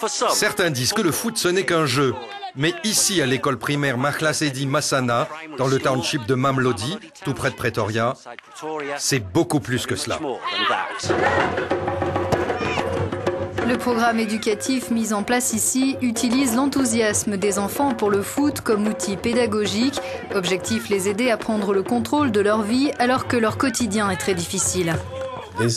Certains disent que le foot ce n'est qu'un jeu. Mais ici, à l'école primaire Mahla Sedi Massana, dans le township de Mamlodi, tout près de Pretoria, c'est beaucoup plus que cela. Le programme éducatif mis en place ici utilise l'enthousiasme des enfants pour le foot comme outil pédagogique. Objectif, les aider à prendre le contrôle de leur vie alors que leur quotidien est très difficile. On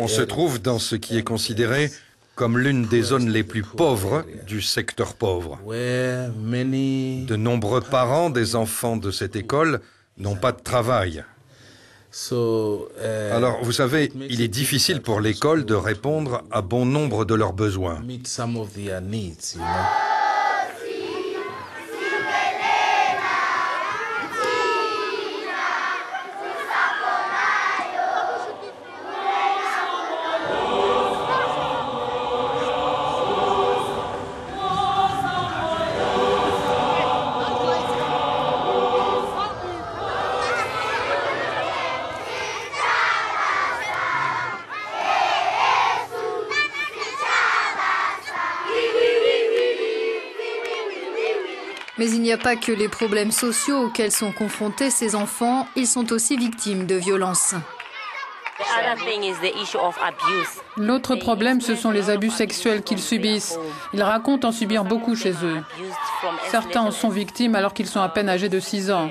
se trouve dans ce qui est considéré comme l'une des zones les plus pauvres du secteur pauvre. De nombreux parents des enfants de cette école n'ont pas de travail. Alors, vous savez, il est difficile pour l'école de répondre à bon nombre de leurs besoins. Mais il n'y a pas que les problèmes sociaux auxquels sont confrontés ces enfants, ils sont aussi victimes de violences. L'autre problème, ce sont les abus sexuels qu'ils subissent. Ils racontent en subir beaucoup chez eux. Certains en sont victimes alors qu'ils sont à peine âgés de 6 ans.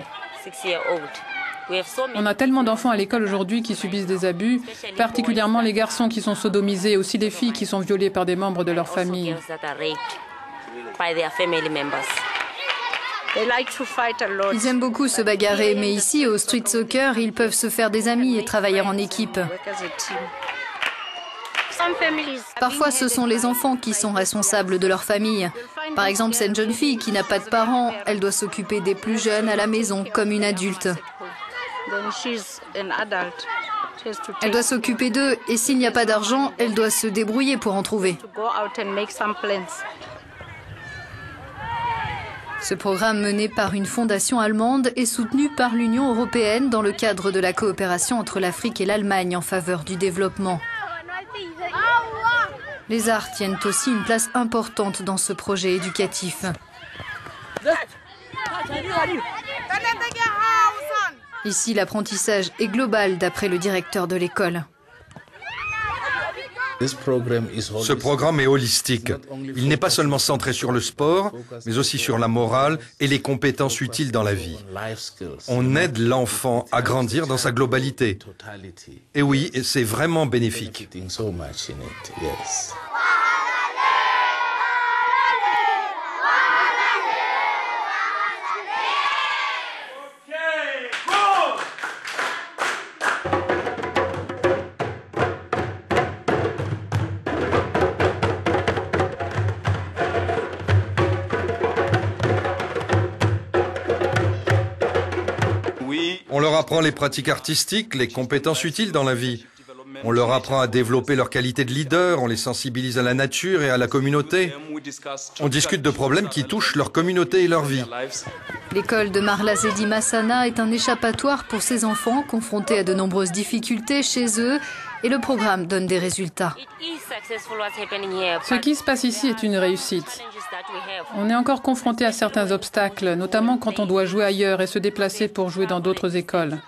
On a tellement d'enfants à l'école aujourd'hui qui subissent des abus, particulièrement les garçons qui sont sodomisés, aussi les filles qui sont violées par des membres de leur famille. Ils aiment beaucoup se bagarrer, mais ici, au street soccer, ils peuvent se faire des amis et travailler en équipe. Parfois, ce sont les enfants qui sont responsables de leur famille. Par exemple, cette jeune fille qui n'a pas de parents, elle doit s'occuper des plus jeunes à la maison, comme une adulte. Elle doit s'occuper d'eux, et s'il n'y a pas d'argent, elle doit se débrouiller pour en trouver. Ce programme mené par une fondation allemande est soutenu par l'Union européenne dans le cadre de la coopération entre l'Afrique et l'Allemagne en faveur du développement. Les arts tiennent aussi une place importante dans ce projet éducatif. Ici, l'apprentissage est global d'après le directeur de l'école. Ce programme est holistique. Il n'est pas seulement centré sur le sport, mais aussi sur la morale et les compétences utiles dans la vie. On aide l'enfant à grandir dans sa globalité. Et oui, c'est vraiment bénéfique. On leur apprend les pratiques artistiques, les compétences utiles dans la vie. On leur apprend à développer leur qualité de leader, on les sensibilise à la nature et à la communauté. On discute de problèmes qui touchent leur communauté et leur vie. L'école de Mahla Sedi Massana est un échappatoire pour ces enfants confrontés à de nombreuses difficultés chez eux et le programme donne des résultats. Ce qui se passe ici est une réussite. On est encore confronté à certains obstacles, notamment quand on doit jouer ailleurs et se déplacer pour jouer dans d'autres écoles.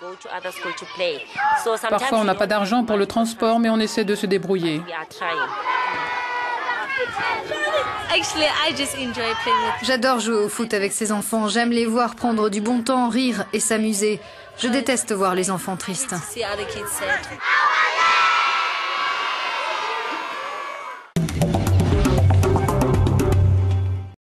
Parfois, on n'a pas d'argent pour le transport, mais on essaie de se débrouiller. J'adore jouer au foot avec ces enfants. J'aime les voir prendre du bon temps, rire et s'amuser. Je déteste voir les enfants tristes.